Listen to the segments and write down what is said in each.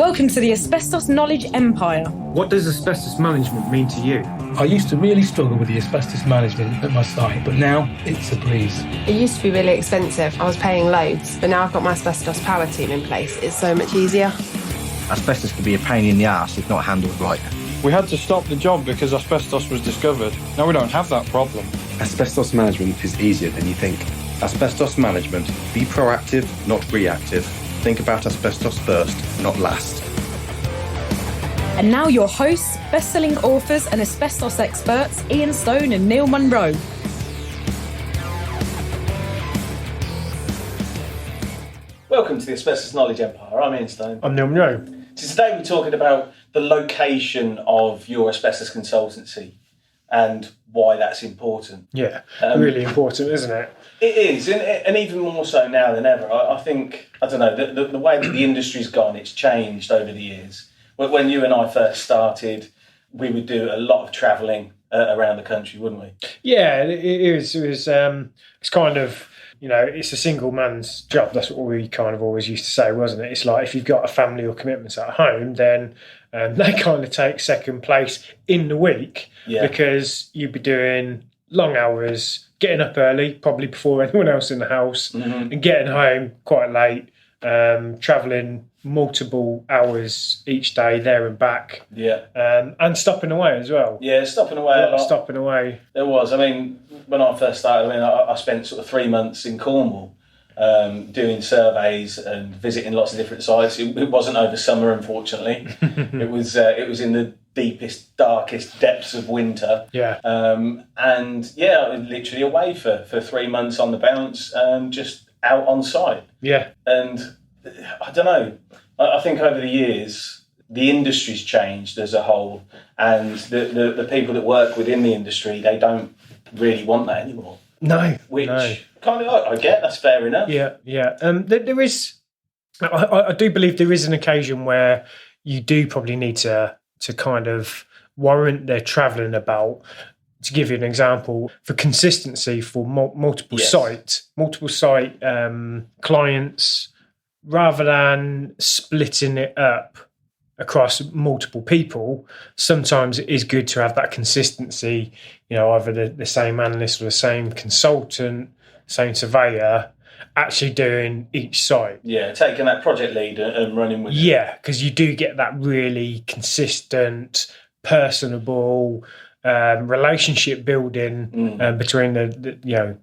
Welcome to the Asbestos Knowledge Empire. What does asbestos management mean to you? I used to really struggle with the asbestos management at my site, but now it's a breeze. It used to be really expensive. I was paying loads, but now I've got my asbestos power team in place. It's so much easier. Asbestos can be a pain in the arse if not handled right. We had to stop the job because asbestos was discovered. Now we don't have that problem. Asbestos management is easier than you think. Asbestos management. Be proactive, not reactive. Think about asbestos first, not last. And now your hosts, best-selling authors and asbestos experts, Ian Stone and Neil Munro. Welcome to the Asbestos Knowledge Empire. I'm Ian Stone. I'm Neil Munro. So today we're talking about the location of your asbestos consultancy and why that's important. Yeah, really important, isn't it? It is, and even more so now than ever. I think, I don't know, the way that the industry's gone, it's changed over the years. When you and I first started, we would do a lot of travelling around the country, wouldn't we? Yeah, it was. It's kind of, you know, it's a single man's job. That's what we kind of always used to say, wasn't it? It's like if you've got a family or commitments at home, then they kind of take second place in the week because you'd be doing long hours, getting up early, probably before anyone else in the house, and getting home quite late, travelling multiple hours each day there and back. Yeah. And stopping away as well. Yeah, stopping away a lot. Stopping away. There was. I mean, when I first started, I spent sort of 3 months in Cornwall doing surveys and visiting lots of different sites. It wasn't over summer, unfortunately. It was in the deepest, darkest depths of winter. Yeah. And yeah, I was literally away for 3 months on the bounce, just out on site. Yeah. And I don't know. I think over the years, the industry's changed as a whole, and the people that work within the industry, they don't really want that anymore. No. Which kind of, I get, that's fair enough. Yeah, yeah. There is, I do believe there is an occasion where you do probably need to kind of warrant their travelling about. To give you an example, for consistency for multiple site clients, rather than splitting it up across multiple people, sometimes it is good to have that consistency, you know, either the same analyst or the same consultant, same surveyor, actually doing each site. Yeah, taking that project lead and running with it. Yeah, because you do get that really consistent, personable, relationship building between the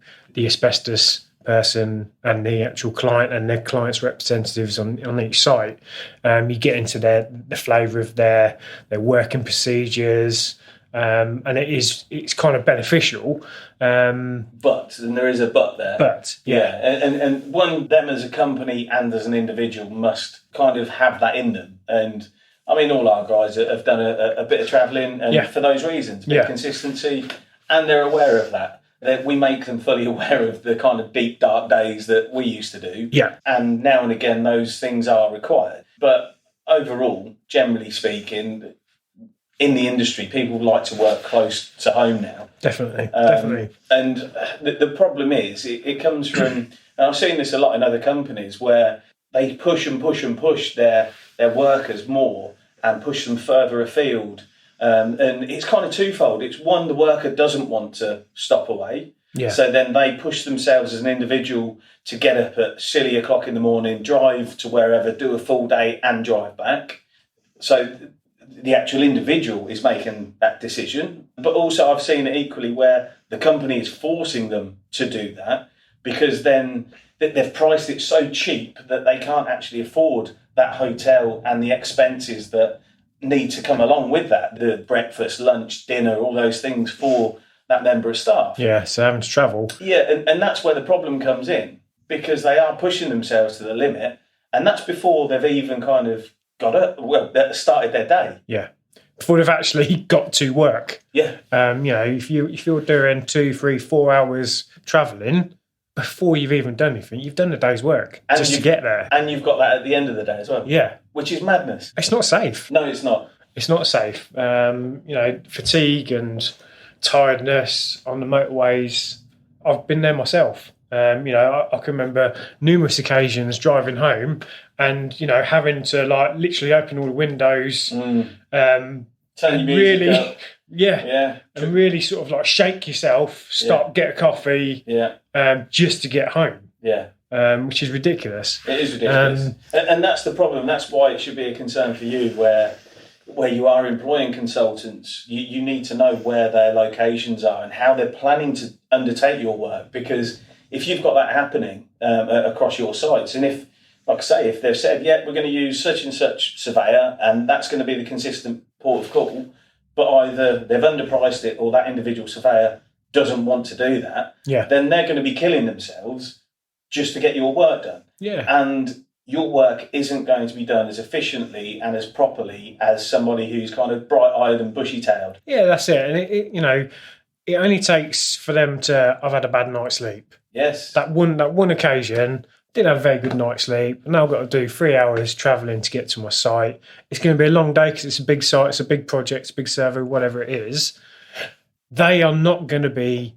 asbestos person and the actual client and their client's representatives on each site. You get into the flavour of their working procedures, and it's kind of beneficial. But, and there is a but there. But and one, them as a company and as an individual must kind of have that in them. And I mean, all our guys have done a bit of travelling, and for those reasons, a bit of consistency, and they're aware of that. We make them fully aware of the kind of deep, dark days that we used to do. Yeah. And now and again, those things are required. But overall, generally speaking, in the industry, people like to work close to home now. Definitely. And the problem is, it comes from, and I've seen this a lot in other companies, where they push and push and push their workers more and push them further afield. And it's kind of twofold. It's one, the worker doesn't want to stop away. Yeah. So then they push themselves as an individual to get up at silly o'clock in the morning, drive to wherever, do a full day and drive back. So the actual individual is making that decision. But also I've seen it equally where the company is forcing them to do that, because then they've priced it so cheap that they can't actually afford that hotel and the expenses that need to come along with that, the breakfast, lunch, dinner, all those things for that member of staff. Yeah, so having to travel. Yeah, and that's where the problem comes in, because they are pushing themselves to the limit, and that's before they've even kind of started their day. Yeah, before they've actually got to work. Yeah. You know, if you're doing 2, 3, 4 hours travelling, before you've even done anything, you've done the day's work just to get there. And you've got that at the end of the day as well. Yeah. Which is madness. It's not safe. No, it's not. It's not safe. You know, fatigue and tiredness on the motorways, I've been there myself. I can remember numerous occasions driving home and, having to like literally open all the windows, Turn your music really, up. yeah, and really sort of like shake yourself, stop, get a coffee, just to get home. Yeah. Which is ridiculous. It is ridiculous. And that's the problem. That's why it should be a concern for you where you are employing consultants. You need to know where their locations are and how they're planning to undertake your work. Because if you've got that happening across your sites, and if, like I say, if they've said, we're going to use such and such surveyor, and that's going to be the consistent port of call, but either they've underpriced it or that individual surveyor doesn't want to do that, then they're going to be killing themselves just to get your work done. Yeah. And your work isn't going to be done as efficiently and as properly as somebody who's kind of bright-eyed and bushy-tailed. Yeah, that's it. And it only takes for them to, I've had a bad night's sleep. Yes. That one occasion, didn't have a very good night's sleep. Now I've got to do 3 hours travelling to get to my site. It's going to be a long day because it's a big site, it's a big project, it's a big server, whatever it is. They are not going to be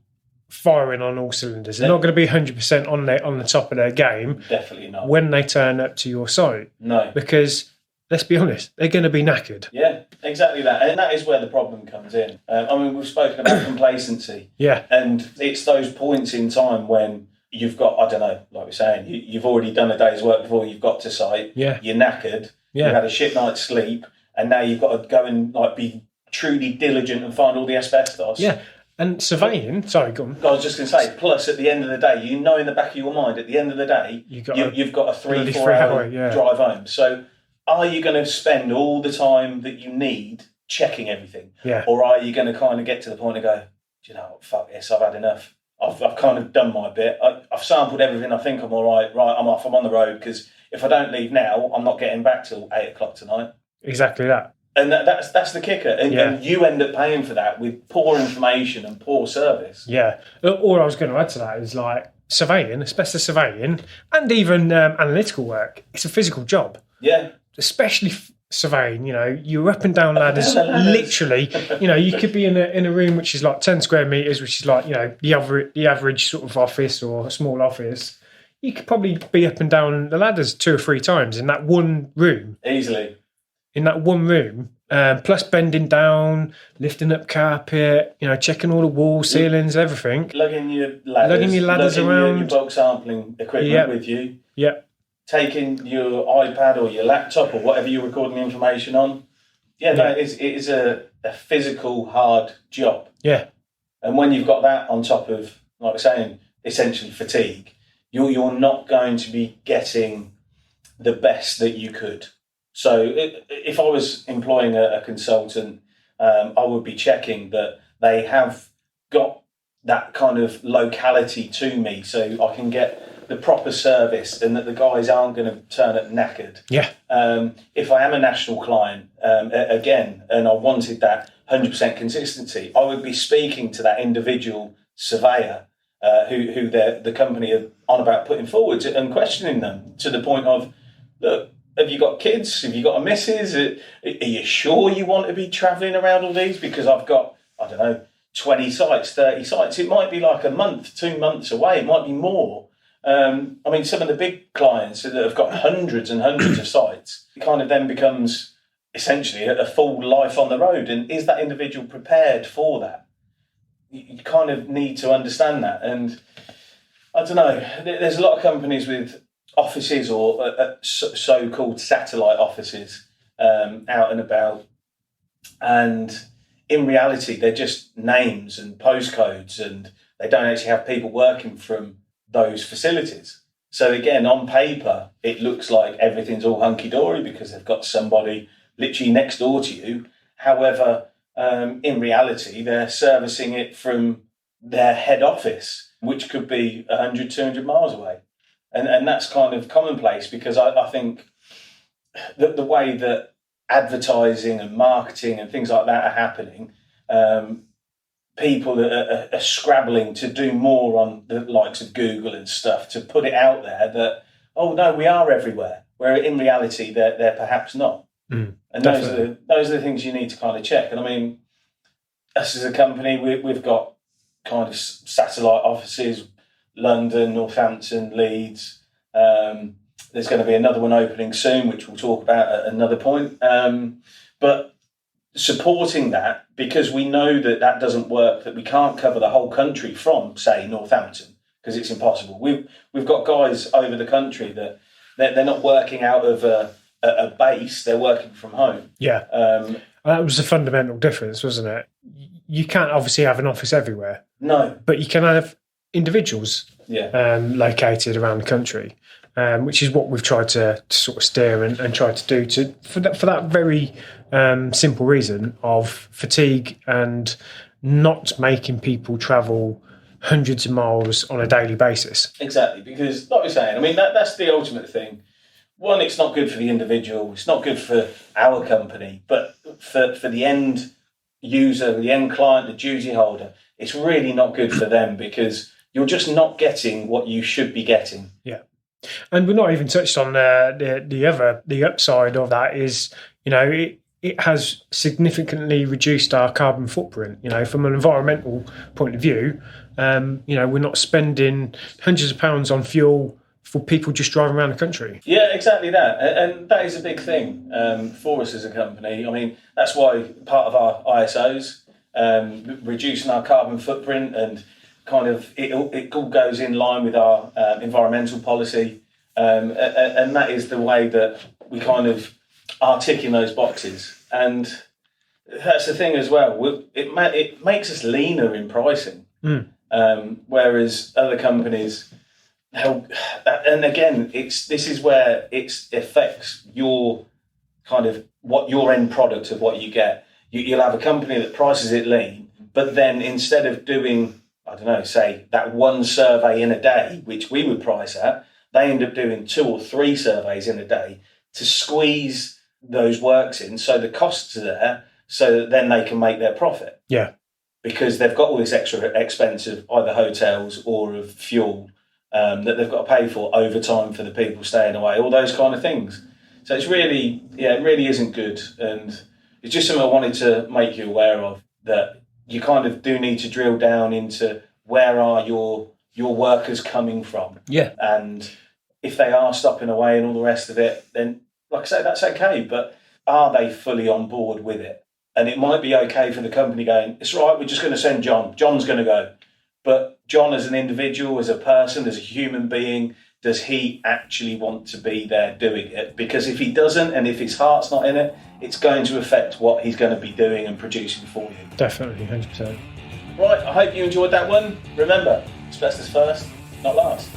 firing on all cylinders. They're not going to be 100% on the top of their game. Definitely not. When they turn up to your site. No. Because, let's be honest, they're going to be knackered. Yeah, exactly that. And that is where the problem comes in. We've spoken about complacency. Yeah. And it's those points in time when you've got, I don't know, like we're saying, you've already done a day's work before you've got to site. Yeah. You're knackered. Yeah. You've had a shit night's sleep. And now you've got to go and be truly diligent and find all the asbestos. Yeah. And surveying, sorry, go on. I was just going to say, plus at the end of the day, in the back of your mind, at the end of the day, you've got a 3-4 hour drive home. So are you going to spend all the time that you need checking everything? Yeah. Or are you going to kind of get to the point and go, do you know what, fuck this, I've had enough. I've kind of done my bit. I've sampled everything. I think I'm all right. Right, I'm off. I'm on the road because if I don't leave now, I'm not getting back till 8 o'clock tonight. Exactly that. And that's the kicker. And you end up paying for that with poor information and poor service. Yeah. All I was going to add to that is like surveying, asbestos surveying, and even analytical work. It's a physical job. Yeah. Especially surveying, you're up and down ladders, literally. You could be in a room which is like 10 square metres, which is like, the average sort of office or a small office. You could probably be up and down the ladders 2 or 3 times in that one room. Easily. In that one room, plus bending down, lifting up carpet, checking all the walls, ceilings, everything. Lugging your ladders around. Your bulk sampling equipment with you. Yeah. Taking your iPad or your laptop or whatever you're recording the information on. Yeah, no, it is a physical, hard job. Yeah. And when you've got that on top of, like I was saying, essentially fatigue, you're not going to be getting the best that you could. So if I was employing a consultant, I would be checking that they have got that kind of locality to me so I can get the proper service and that the guys aren't going to turn up knackered. Yeah. If I am a national client, again, and I wanted that 100% consistency, I would be speaking to that individual surveyor who the company are on about putting forward and questioning them to the point of, look, have you got kids? Have you got a missus? Are you sure you want to be travelling around all these? Because I've got, 20 sites, 30 sites. It might be like a month, 2 months away. It might be more. Some of the big clients that have got hundreds and hundreds of sites, it kind of then becomes essentially a full life on the road. And is that individual prepared for that? You kind of need to understand that. And I don't know, there's a lot of companies with offices or so-called satellite offices out and about, and in reality they're just names and postcodes and they don't actually have people working from those facilities. So again, on paper it looks like everything's all hunky-dory because they've got somebody literally next door to you. However, in reality they're servicing it from their head office, which could be 100, 200 miles away. And that's kind of commonplace because I think that the way that advertising and marketing and things like that are happening, people are scrabbling to do more on the likes of Google and stuff to put it out there that, oh, no, we are everywhere, where in reality they're perhaps not. And those are the things you need to kind of check. And us as a company, we've got kind of satellite offices. London, Northampton, Leeds. There's going to be another one opening soon, which we'll talk about at another point. But supporting that, because we know that doesn't work, that we can't cover the whole country from, say, Northampton, because it's impossible. We've got guys over the country that they're not working out of a base, they're working from home. Yeah. That was the fundamental difference, wasn't it? You can't obviously have an office everywhere. No. But you can have individuals located around the country, which is what we've tried to sort of steer and try to do for that very simple reason of fatigue and not making people travel hundreds of miles on a daily basis. Exactly, because like we're saying, I mean, that's the ultimate thing. One, it's not good for the individual, it's not good for our company, but for the end user, the end client, the duty holder, it's really not good for them, because you're just not getting what you should be getting. Yeah. And we're not even touched on the upside of that is, it has significantly reduced our carbon footprint. From an environmental point of view, we're not spending hundreds of pounds on fuel for people just driving around the country. Yeah, exactly that. And that is a big thing for us as a company. I mean, that's why part of our ISOs, reducing our carbon footprint, and kind of it all goes in line with our environmental policy. And that is the way that we kind of are ticking those boxes. And that's the thing as well. It makes us leaner in pricing. Whereas other companies... and again, this is where it affects your kind of what your end product of what you get. You'll have a company that prices it lean, but then instead of doing, I don't know, say that one survey in a day, which we would price at, they end up doing 2 or 3 surveys in a day to squeeze those works in, so the costs are there, so that then they can make their profit. Yeah, because they've got all this extra expense of either hotels or of fuel. That they've got to pay for overtime for the people staying away, all those kind of things. So it's really, it really isn't good. And it's just something I wanted to make you aware of, that you kind of do need to drill down into where are your workers coming from. Yeah. And if they are stopping away and all the rest of it, then, like I say, that's okay. But are they fully on board with it? And it might be okay for the company going, it's all right, we're just going to send John. John's going to go. But John, as an individual, as a person, as a human being, does he actually want to be there doing it? Because if he doesn't, and if his heart's not in it, it's going to affect what he's going to be doing and producing for you. Definitely, 100%. Right, I hope you enjoyed that one. Remember, asbestos first, not last.